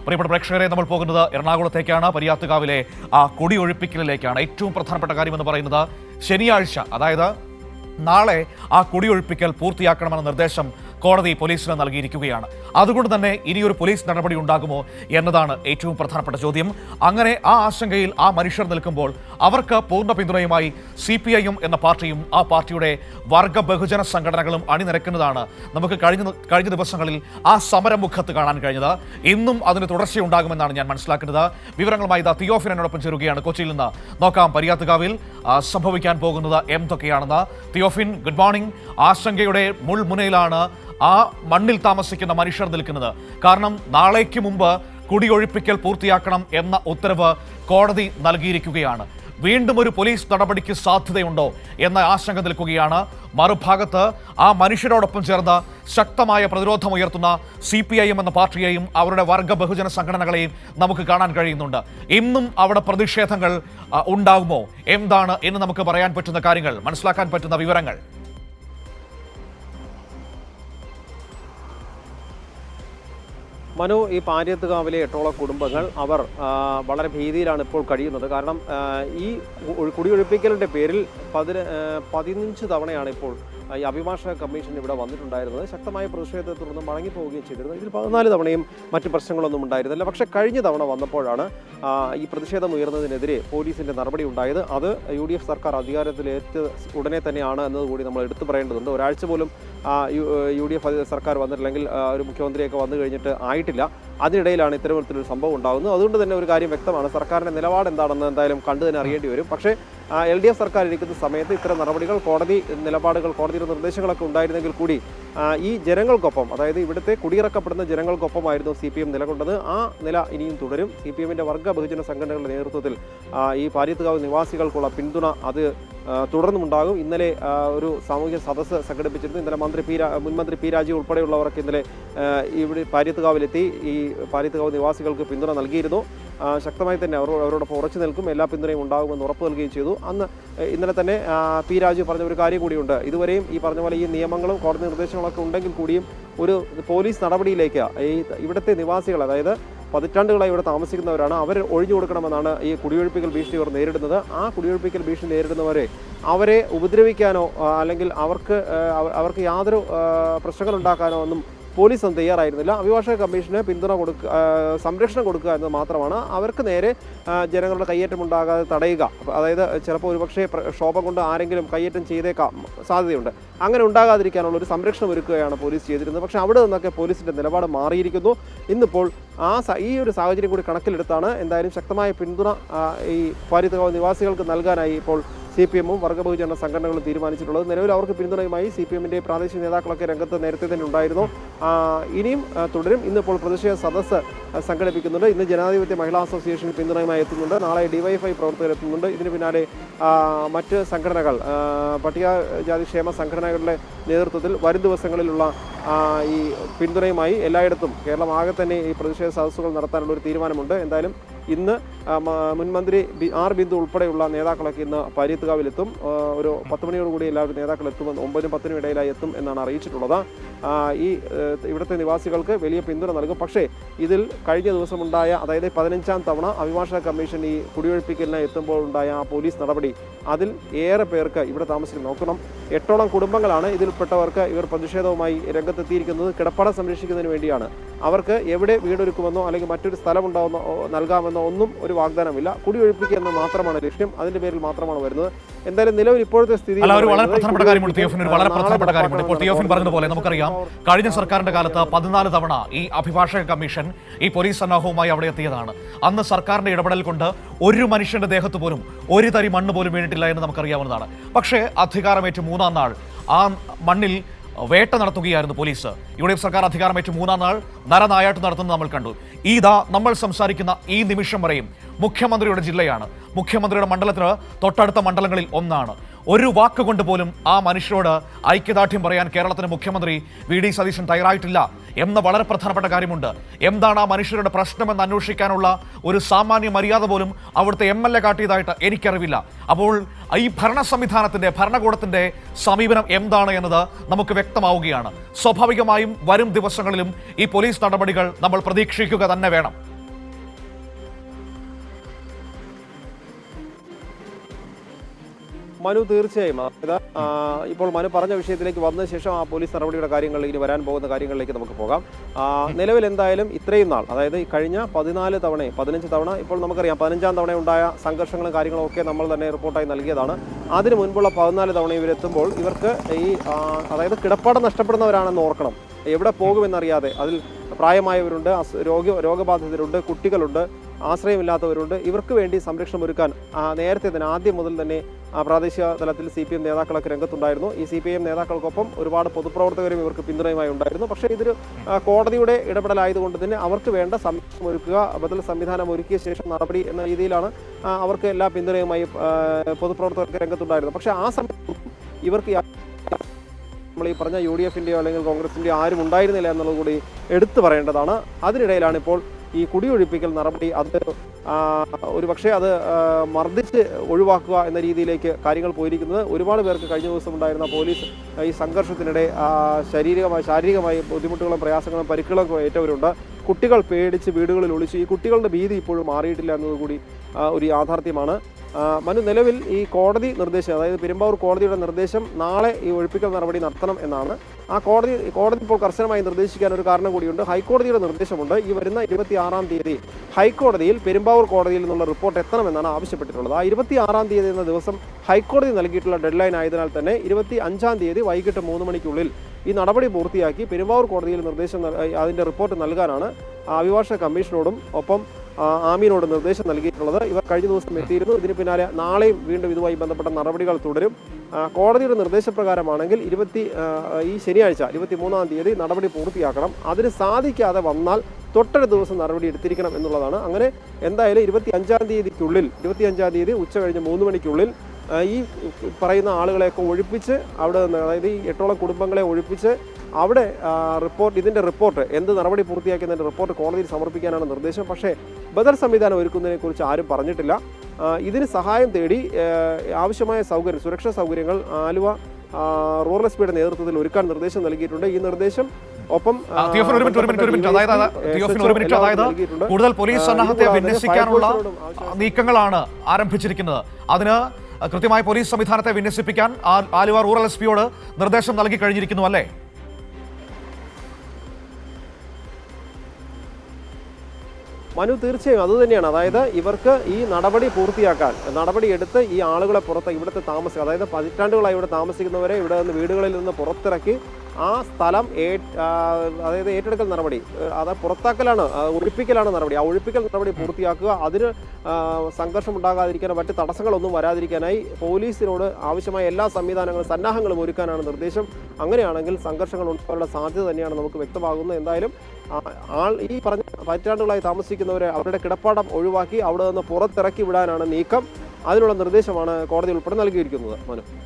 പ്രിയപ്പെട്ട പ്രേക്ഷകരെ, നമ്മൾ പോകുന്നത് എറണാകുളത്തേക്കാണ്. പരിയാത്തുകാവിലെ ആ കൊടിയൊഴിപ്പിക്കലിലേക്കാണ്. ഏറ്റവും പ്രധാനപ്പെട്ട കാര്യമെന്ന് പറയുന്നത് ശനിയാഴ്ച, അതായത് നാളെ ആ കൊടിയൊഴിപ്പിക്കൽ പൂർത്തിയാക്കണമെന്ന നിർദ്ദേശം കോടതി പോലീസിന് നൽകിയിരിക്കുകയാണ്. അതുകൊണ്ട് തന്നെ ഇനിയൊരു പോലീസ് നടപടി ഉണ്ടാകുമോ എന്നതാണ് ഏറ്റവും പ്രധാനപ്പെട്ട ചോദ്യം. അങ്ങനെ ആ ആശങ്കയിൽ ആ മനുഷ്യർ നിൽക്കുമ്പോൾ അവർക്ക് പൂർണ്ണ പിന്തുണയുമായി CPIM എന്ന പാർട്ടിയും ആ പാർട്ടിയുടെ വർഗ ബഹുജന സംഘടനകളും അണിനിരക്കുന്നതാണ് നമുക്ക് കഴിഞ്ഞ ദിവസങ്ങളിൽ ആ സമരമുഖത്ത് കാണാൻ കഴിഞ്ഞത്. ഇന്നും അതിന് തുടർച്ചയുണ്ടാകുമെന്നാണ് ഞാൻ മനസ്സിലാക്കുന്നത്. വിവരങ്ങളുമായി തിയോഫിൻ എന്നോടൊപ്പം ചേരുകയാണ് കൊച്ചിയിൽ നിന്ന്. നോക്കാം പരിയാത്തുകാവിൽ സംഭവിക്കാൻ പോകുന്നത് എന്തൊക്കെയാണെന്ന്. Theophin, good morning. ആശങ്കയുടെ മുൾമുനയിലാണ് ആ മണ്ണിൽ താമസിക്കുന്ന മനുഷ്യർ നിൽക്കുന്നത്. കാരണം നാളേക്ക് മുമ്പ് കുടിയൊഴിപ്പിക്കൽ പൂർത്തിയാക്കണം എന്ന ഉത്തരവ് കോടതി നൽകിയിരിക്കുകയാണ്. വീണ്ടും ഒരു പോലീസ് നടപടിക്ക് സാധ്യതയുണ്ടോ എന്ന ആശങ്ക നിൽക്കുകയാണ്. മറുഭാഗത്ത് ആ മനുഷ്യരോടൊപ്പം ചേർന്ന് ശക്തമായ പ്രതിരോധമുയർത്തുന്ന CPIM എന്ന പാർട്ടിയെയും അവരുടെ വർഗ ബഹുജന സംഘടനകളെയും നമുക്ക് കാണാൻ കഴിയുന്നുണ്ട്. ഇന്നും അവിടെ പ്രതിഷേധങ്ങൾ ഉണ്ടാകുമോ? എന്താണ് എന്ന് നമുക്ക് പറയാൻ പറ്റുന്ന കാര്യങ്ങൾ, മനസ്സിലാക്കാൻ പറ്റുന്ന വിവരങ്ങൾ? മനു, ഈ പാരിയത്തുകാവിലെ 8ഓളം കുടുംബങ്ങൾ അവർ വളരെ ഭീതിയിലാണ് ഇപ്പോൾ കഴിയുന്നത്. കാരണം ഈ കുടിയൊഴിപ്പിക്കലിൻ്റെ പേരിൽ 15 തവണയാണ് ഇപ്പോൾ ഈ അഭിഭാഷക കമ്മീഷൻ ഇവിടെ വന്നിട്ടുണ്ടായിരുന്നത്. ശക്തമായ പ്രതിഷേധത്തെ തുടർന്ന് മടങ്ങിപ്പോവുകയും ചെയ്തിരുന്നു. ഇതിൽ 14 തവണയും മറ്റ് പ്രശ്നങ്ങളൊന്നും ഉണ്ടായിരുന്നില്ല. പക്ഷേ കഴിഞ്ഞ തവണ വന്നപ്പോഴാണ് ഈ പ്രതിഷേധം ഉയർന്നതിനെതിരെ പോലീസിൻ്റെ നടപടി ഉണ്ടായത്. അത് UDF സർക്കാർ അധികാരത്തിലേറ്റ് ഉടനെ തന്നെയാണ് എന്നതുകൂടി നമ്മൾ എടുത്തു പറയേണ്ടതുണ്ട്. ഒരാഴ്ച പോലും UDF സർക്കാർ വന്നിട്ടില്ലെങ്കിൽ ഒരു മുഖ്യമന്ത്രിയൊക്കെ വന്നു കഴിഞ്ഞിട്ട് ആയിട്ടില്ല. അതിനിടയിലാണ് ഇത്തരത്തിലൊരു സംഭവം ഉണ്ടാകുന്നത്. അതുകൊണ്ട് തന്നെ ഒരു കാര്യം വ്യക്തമാണ്, സർക്കാരിൻ്റെ നിലപാട് എന്താണെന്ന് എന്തായാലും കണ്ടു തന്നെ അറിയേണ്ടി വരും. പക്ഷേ LDF സർക്കാർ ഇരിക്കുന്ന സമയത്ത് ഇത്തരം നടപടികൾ, കോടതി നിലപാടുകൾ, കോടതിയുടെ നിർദ്ദേശങ്ങളൊക്കെ ഉണ്ടായിരുന്നെങ്കിൽ കൂടി ഈ ജനങ്ങൾക്കൊപ്പം, അതായത് ഇവിടുത്തെ കുടിയിറക്കപ്പെടുന്ന ജനങ്ങൾക്കൊപ്പമായിരുന്നു CPM നിലകൊണ്ടത്. ആ നില ഇനിയും തുടരും. CPMൻ്റെ വർഗ ബഹുജന സംഘടനകളുടെ നേതൃത്വത്തിൽ ഈ പാരിയത്തുകാവ് നിവാസികൾക്കുള്ള പിന്തുണ അത് തുടർന്നുമുണ്ടാകും. ഇന്നലെ ഒരു സാമൂഹ്യ സദസ്സ് സംഘടിപ്പിച്ചിരുന്നു. ഇന്നലെ മുൻമന്ത്രി P. രാജീവ് ഉൾപ്പെടെയുള്ളവർക്ക് ഇന്നലെ ഇവിടെ പാരിയത്തുകാവിലെത്തി ഈ പാരിയത്തുകാവ് നിവാസികൾക്ക് പിന്തുണ നൽകിയിരുന്നു. ശക്തമായി തന്നെ അവരോടൊപ്പം ഉറച്ചു നിൽക്കും, എല്ലാ പിന്തുണയും ഉണ്ടാകുമെന്ന് ഉറപ്പ് നൽകുകയും ചെയ്തു. ഇന്നലെ തന്നെ P. രാജീവ് പറഞ്ഞ ഒരു കാര്യം കൂടിയുണ്ട്. ഇതുവരെയും ഈ പറഞ്ഞ പോലെ ഈ നിയമങ്ങളും കോടതി നിർദ്ദേശങ്ങളൊക്കെ ഉണ്ടെങ്കിൽ കൂടിയും ഒരു പോലീസ് നടപടിയിലേക്ക് ഈ ഇവിടുത്തെ നിവാസികൾ, അതായത് പതിറ്റാണ്ടുകളായി ഇവിടെ താമസിക്കുന്നവരാണ്, അവർ ഒഴിഞ്ഞു കൊടുക്കണമെന്നാണ് ഈ കുടിയൊഴിപ്പിക്കൽ ഭീഷണി അവർ നേരിടുന്നത്. ആ കുടിയൊഴിപ്പിക്കൽ ഭീഷണി നേരിടുന്നവരെ അവരെ ഉപദ്രവിക്കാനോ അല്ലെങ്കിൽ അവർക്ക് യാതൊരു പ്രശ്നങ്ങൾ ഉണ്ടാക്കാനോ ഒന്നും പോലീസും തയ്യാറായിരുന്നില്ല. അഭിഭാഷക കമ്മീഷന് പിന്തുണ സംരക്ഷണം കൊടുക്കുക എന്നത് മാത്രമാണ്. അവർക്ക് നേരെ ജനങ്ങളുടെ കയ്യേറ്റം ഉണ്ടാകാതെ തടയുക. അതായത് ചിലപ്പോൾ ഒരുപക്ഷെ ക്ഷോഭം കൊണ്ട് ആരെങ്കിലും കയ്യേറ്റം ചെയ്തേക്കാം, സാധ്യതയുണ്ട്. അങ്ങനെ ഉണ്ടാകാതിരിക്കാനുള്ള ഒരു സംരക്ഷണം ഒരുക്കുകയാണ് പോലീസ് ചെയ്തിരുന്നത്. പക്ഷേ അവിടെ നിന്നൊക്കെ പോലീസിൻ്റെ നിലപാട് മാറിയിരിക്കുന്നു. ഇന്നിപ്പോൾ ഈ ഒരു സാഹചര്യം കൂടി കണക്കിലെടുത്താണ് എന്തായാലും ശക്തമായ പിന്തുണ ഈ പാരിയത്തുകാവ് നിവാസികൾക്ക് നൽകാനായി ഇപ്പോൾ CPM-ഉം വർഗബഹുജന സംഘടനകളും തീരുമാനിച്ചിട്ടുള്ളത്. നിലവിൽ അവർക്ക് പിന്തുണയുമായി CPM-ൻ്റെ പ്രാദേശിക നേതാക്കളൊക്കെ രംഗത്ത് നേരത്തെ തന്നെ ഉണ്ടായിരുന്നു. ഇനിയും തുടരും. ഇന്നിപ്പോൾ പ്രതിഷേധ സദസ്സ് സംഘടിപ്പിക്കുന്നുണ്ട്. ഇന്ന് ജനാധിപത്യ മഹിളാ അസോസിയേഷൻ പിന്തുണയുമായി എത്തുന്നുണ്ട്. നാളെ DYFI പ്രവർത്തകർ എത്തുന്നുണ്ട്. ഇതിന് പിന്നാലെ മറ്റ് സംഘടനകൾ, പട്ടികജാതി ക്ഷേമ സംഘടനകളുടെ നേതൃത്വത്തിൽ വരും ദിവസങ്ങളിലുള്ള ഈ പിന്തുണയുമായി എല്ലായിടത്തും കേരളം ആകെ തന്നെ ഈ പ്രതിഷേധ സദസ്സുകൾ നടത്താനുള്ള ഒരു തീരുമാനമുണ്ട്. എന്തായാലും ഇന്ന് മുൻമന്ത്രി R. ബിന്ദു ഉൾപ്പെടെയുള്ള നേതാക്കളൊക്കെ ഇന്ന് പാരിയത്തുകാവിലെത്തും. ഒരു 10 മണിയോടുകൂടി എല്ലാവരും നേതാക്കൾ എത്തുമെന്ന് 9-നും 10-നും ഇടയിലായി എത്തും എന്നാണ് അറിയിച്ചിട്ടുള്ളത്. ഈ ഇവിടുത്തെ നിവാസികൾക്ക് വലിയ പിന്തുണ നൽകും. പക്ഷേ ഇതിൽ കഴിഞ്ഞ ദിവസമുണ്ടായ, അതായത് 15ാം തവണ അഭിഭാഷക കമ്മീഷൻ ഈ കുടിയൊഴിപ്പിക്കലിന് എത്തുമ്പോൾ ഉണ്ടായ ആ പോലീസ് നടപടി, അതിൽ ഏറെ പേർക്ക് ഇവിടെ താമസിക്കും. നോക്കണം, 8ഓളം കുടുംബങ്ങളാണ് ഇതിൽപ്പെട്ടവർക്ക് ഇവർ പ്രതിഷേധവുമായി രംഗത്തെത്തിയിരിക്കുന്നത്. കിടപ്പാടം സംരക്ഷിക്കുന്നതിന് വേണ്ടിയാണ്. അവർക്ക് എവിടെ വീടൊരുക്കുമെന്നോ അല്ലെങ്കിൽ മറ്റൊരു സ്ഥലമുണ്ടാവുന്നോ നൽകാമെന്നോ ഒന്നും ഒരു വാഗ്ദാനമില്ല. കുടിയൊഴിപ്പിക്കുക എന്ന് മാത്രമാണ് ലക്ഷ്യം. അതിന്റെ പേരിൽ മാത്രമാണ് വരുന്നത്. എന്തായാലും നിലവിൽ ഇപ്പോഴത്തെ സ്ഥിതി വളരെ പ്രധാനപ്പെട്ട കാര്യമുണ്ട് തിയോഫിൻ, വളരെ പ്രധാനപ്പെട്ട കാര്യമുണ്ട്. ഇപ്പോൾ തിയോഫിൻ പറഞ്ഞതുപോലെ നമുക്കറിയാം, കഴിഞ്ഞ സർക്കാരിന്റെ കാലത്ത് 14 തവണ ഈ അഭിഭാഷക കമ്മീഷൻ ഈ പോലീസ് സന്നാഹവുമായി അവിടെ എത്തിയതാണ്. അന്ന് സർക്കാരിന്റെ ഇടപെടൽ കൊണ്ട് ഒരു മനുഷ്യന്റെ ദേഹത്ത് പോലും ഒരു തരി മണ്ണ് പോലും വീണിട്ടില്ല എന്ന് നമുക്കറിയാവുന്നതാണ്. പക്ഷേ അധികാരമേറ്റ് 3-ാം നാൾ ആ മണ്ണിൽ വേട്ട നടത്തുകയായിരുന്നു പോലീസ്. UDF സർക്കാർ അധികാരമേറ്റ് 3-ാം നാൾ നരനായാട്ട് നടത്തുന്നത് നമ്മൾ കണ്ടു. നമ്മൾ സംസാരിക്കുന്ന ഈ നിമിഷം വരെയും മുഖ്യമന്ത്രിയുടെ ജില്ലയാണ്, മുഖ്യമന്ത്രിയുടെ മണ്ഡലത്തിന് തൊട്ടടുത്ത മണ്ഡലങ്ങളിൽ ഒന്നാണ്. ഒരു വാക്കുകൊണ്ട് പോലും ആ മനുഷ്യരോട് ഐക്യദാർഢ്യം പറയാൻ കേരളത്തിന് മുഖ്യമന്ത്രി VD സതീശൻ തയ്യാറായിട്ടില്ല എന്ന വളരെ പ്രധാനപ്പെട്ട കാര്യമുണ്ട്. എന്താണ് ആ മനുഷ്യരുടെ പ്രശ്നമെന്ന് അന്വേഷിക്കാനുള്ള ഒരു സാമാന്യ മര്യാദ പോലും അവിടുത്തെ MLA കാട്ടിയതായിട്ട് എനിക്കറിവില്ല. അപ്പോൾ ഈ ഭരണ സംവിധാനത്തിന്റെ, ഭരണകൂടത്തിന്റെ സമീപനം എന്താണ് എന്നത് നമുക്ക് വ്യക്തമാവുകയാണ്. സ്വാഭാവികമായും വരും ദിവസങ്ങളിലും ഈ പോലീസ് നടപടികൾ നമ്മൾ പ്രതീക്ഷിക്കുക തന്നെ വേണം. മനു തീർച്ചയായും അതായത് ഇപ്പോൾ മനു പറഞ്ഞ വിഷയത്തിലേക്ക് വന്ന ശേഷം ആ പോലീസ് നടപടിയുടെ കാര്യങ്ങളിലേക്ക് ഇനി വരാൻ പോകുന്ന കാര്യങ്ങളിലേക്ക് നമുക്ക് പോകാം. നിലവിൽ എന്തായാലും ഇത്രയും നാൾ, അതായത് കഴിഞ്ഞ 15 തവണ ഇപ്പോൾ നമുക്കറിയാം 15-ാം തവണ ഉണ്ടായ സംഘർഷങ്ങളും കാര്യങ്ങളും ഒക്കെ നമ്മൾ തന്നെ റിപ്പോർട്ടായി നൽകിയതാണ്. അതിന് മുൻപുള്ള 14 തവണ ഇവരെത്തുമ്പോൾ ഇവർക്ക് ഈ അതായത് കിടപ്പാടം നഷ്ടപ്പെടുന്നവരാണെന്ന് ഓർക്കണം. എവിടെ പോകുമെന്നറിയാതെ അതിൽ പ്രായമായവരുണ്ട്, രോഗബാധിതരുണ്ട്, കുട്ടികളുണ്ട്, ആശ്രയമില്ലാത്തവരുണ്ട്. ഇവർക്ക് വേണ്ടി സംരക്ഷണം ഒരുക്കാൻ നേരത്തെ തന്നെ ആദ്യം മുതൽ തന്നെ പ്രാദേശിക തലത്തിൽ CPM നേതാക്കളൊക്കെ രംഗത്തുണ്ടായിരുന്നു. ഈ CPM നേതാക്കൾക്കൊപ്പം ഒരുപാട് പൊതുപ്രവർത്തകരും ഇവർക്ക് പിന്തുണയുമായി ഉണ്ടായിരുന്നു. പക്ഷേ ഇതൊരു കോടതിയുടെ ഇടപെടലായതുകൊണ്ട് തന്നെ അവർക്ക് വേണ്ട സംരക്ഷണം ഒരുക്കുക, ബദൽ സംവിധാനം ഒരുക്കിയ ശേഷം നടപടി എന്ന രീതിയിലാണ് അവർക്ക് എല്ലാ പിന്തുണയുമായി പൊതുപ്രവർത്തകർക്ക് രംഗത്തുണ്ടായിരുന്നു. പക്ഷേ ആ സമയത്ത് ഇവർക്ക് നമ്മൾ ഈ പറഞ്ഞ UDF-ൻ്റെയോ അല്ലെങ്കിൽ കോൺഗ്രസിൻ്റെയോ ആരും ഉണ്ടായിരുന്നില്ല എന്നുള്ളത് കൂടി എടുത്തു പറയേണ്ടതാണ്. അതിനിടയിലാണ് ഇപ്പോൾ ഈ കുടിയൊഴിപ്പിക്കൽ നടപടി അത് ഒരു പക്ഷേ അത് മർദ്ദിച്ച് ഒഴിവാക്കുക എന്ന രീതിയിലേക്ക് കാര്യങ്ങൾ പോയിരിക്കുന്നത്. ഒരുപാട് പേർക്ക് കഴിഞ്ഞ ദിവസം ഉണ്ടായിരുന്ന പോലീസ് ഈ സംഘർഷത്തിനിടെ ശാരീരികമായി ബുദ്ധിമുട്ടുകളും പ്രയാസങ്ങളും പരിക്കുകളൊക്കെ ഏറ്റവരുണ്ട്. കുട്ടികൾ പേടിച്ച് വീടുകളിൽ ഒളിച്ചു. ഈ കുട്ടികളുടെ ഭീതി ഇപ്പോഴും മാറിയിട്ടില്ല എന്നതുകൂടി ഒരു യാഥാർത്ഥ്യമാണ്. മനു, നിലവിൽ ഈ കോടതി നിർദ്ദേശം, അതായത് പെരുമ്പാവൂർ കോടതിയുടെ നിർദ്ദേശം നാളെ ഈ ഒഴിപ്പിക്കൽ നടപടി നടത്തണം എന്നാണ്. ആ കോടതി ഇപ്പോൾ കർശനമായി നിർദ്ദേശിക്കാൻ ഒരു കാരണം കൂടിയുണ്ട്. ഹൈക്കോടതിയുടെ നിർദ്ദേശമുണ്ട്. ഈ വരുന്ന 26-ാം തീയതി ഹൈക്കോടതിയിൽ പെരുമ്പാവൂർ കോടതിയിൽ നിന്നുള്ള റിപ്പോർട്ട് എത്തണമെന്നാണ് ആവശ്യപ്പെട്ടിട്ടുള്ളത്. ആ 26-ാം തീയതി എന്ന ദിവസം ഹൈക്കോടതി നൽകിയിട്ടുള്ള ഡെഡ്ലൈൻ ആയതിനാൽ തന്നെ 25-ാം തീയതി വൈകിട്ട് 3 മണിക്കുള്ളിൽ ഈ നടപടി പൂർത്തിയാക്കി പെരുമ്പാവൂർ കോടതിയിൽ അതിൻ്റെ റിപ്പോർട്ട് നൽകാനാണ് അഭിഭാഷക കമ്മീഷനോടും ഒപ്പം ആമീനോട് നിർദ്ദേശം നൽകിയിട്ടുള്ളത്. ഇവർ കഴിഞ്ഞ ദിവസം എത്തിയിരുന്നു. ഇതിന് പിന്നാലെ നാളെയും വീണ്ടും ഇതുമായി ബന്ധപ്പെട്ട നടപടികൾ തുടരും. കോടതിയുടെ നിർദ്ദേശപ്രകാരമാണെങ്കിൽ ഈ ശനിയാഴ്ച 23-ാം തീയതി നടപടി പൂർത്തിയാക്കണം. അതിന് സാധിക്കാതെ വന്നാൽ തൊട്ടടുത്ത ദിവസം നടപടി എടുത്തിരിക്കണം എന്നുള്ളതാണ്. അങ്ങനെ എന്തായാലും 25-ാം തീയതി ഉച്ച കഴിഞ്ഞ് 3 മണിക്കുള്ളിൽ ഈ പറയുന്ന ആളുകളെയൊക്കെ ഒഴിപ്പിച്ച് അവിടെ നിന്ന്, അതായത് ഈ 8ഓളം കുടുംബങ്ങളെ ഒഴിപ്പിച്ച് അവിടെ ഇതിൻ്റെ റിപ്പോർട്ട് എന്ത് നടപടി പൂർത്തിയാക്കിയതിൻ്റെ റിപ്പോർട്ട് കോടതിയിൽ സമർപ്പിക്കാനാണ് നിർദ്ദേശം. പക്ഷേ ബദൽ സംവിധാനം ഒരുക്കുന്നതിനെക്കുറിച്ച് ആരും പറഞ്ഞിട്ടില്ല. ഇതിന് സഹായം തേടി ആവശ്യമായ സുരക്ഷാ സൗകര്യങ്ങൾ ആലുവ റൂറൽ എസ്പിയുടെ നേതൃത്വത്തിൽ ഒരുക്കാൻ നിർദ്ദേശം നൽകിയിട്ടുണ്ട്. ഈ നിർദ്ദേശം ഒപ്പം കൂടുതൽ പോലീസ് സന്നാഹത്തെ വിന്യസിക്കാനുള്ള നീക്കങ്ങളാണ് ആരംഭിച്ചിരിക്കുന്നത്. അതിന് കൃത്യമായി പോലീസ് സംവിധാനത്തെ വിന്യസിപ്പിക്കാൻ ആലുവ റൂറൽ എസ്പിയോട് നിർദ്ദേശം നൽകി കഴിഞ്ഞിരിക്കുന്നു അല്ലേ? മനു, തീർച്ചയായും അതുതന്നെയാണ്. അതായത് ഇവർക്ക് ഈ നടപടി പൂർത്തിയാക്കാൻ, നടപടിയെടുത്ത് ഈ ആളുകളെ ഇവിടുത്തെ അതായത് പതിറ്റാണ്ടുകളായി ഇവിടെ താമസിക്കുന്നവരെ ഇവിടെ നിന്ന് വീടുകളിൽ നിന്ന് പുറത്തിറക്കി ആ സ്ഥലം അതായത് ഏറ്റെടുക്കൽ നടപടി, അത് പുറത്താക്കലാണ്, ഒഴിപ്പിക്കലാണ് നടപടി. ആ ഒഴിപ്പിക്കൽ നടപടി പൂർത്തിയാക്കുക. അതിന് സംഘർഷം ഉണ്ടാകാതിരിക്കാനോ മറ്റ് തടസ്സങ്ങളൊന്നും വരാതിരിക്കാനായി പോലീസിനോട് ആവശ്യമായ എല്ലാ സന്നാഹങ്ങളും ഒരുക്കാനാണ് നിർദ്ദേശം. അങ്ങനെയാണെങ്കിൽ സംഘർഷങ്ങൾ ഉണ്ടാകാനുള്ള സാധ്യത തന്നെയാണ് നമുക്ക് വ്യക്തമാകുന്നത്. എന്തായാലും ഈ പറഞ്ഞ പതിറ്റാണ്ടുകളായി താമസിക്കുന്നവരെ അവരുടെ കിടപ്പാടം ഒഴിവാക്കി അവിടെ നിന്ന് പുറത്തിറക്കി വിടാനാണ് നീക്കം. അതിനുള്ള നിർദ്ദേശമാണ് കോടതി ഉൾപ്പെടെ നൽകിയിരിക്കുന്നത്. മനു.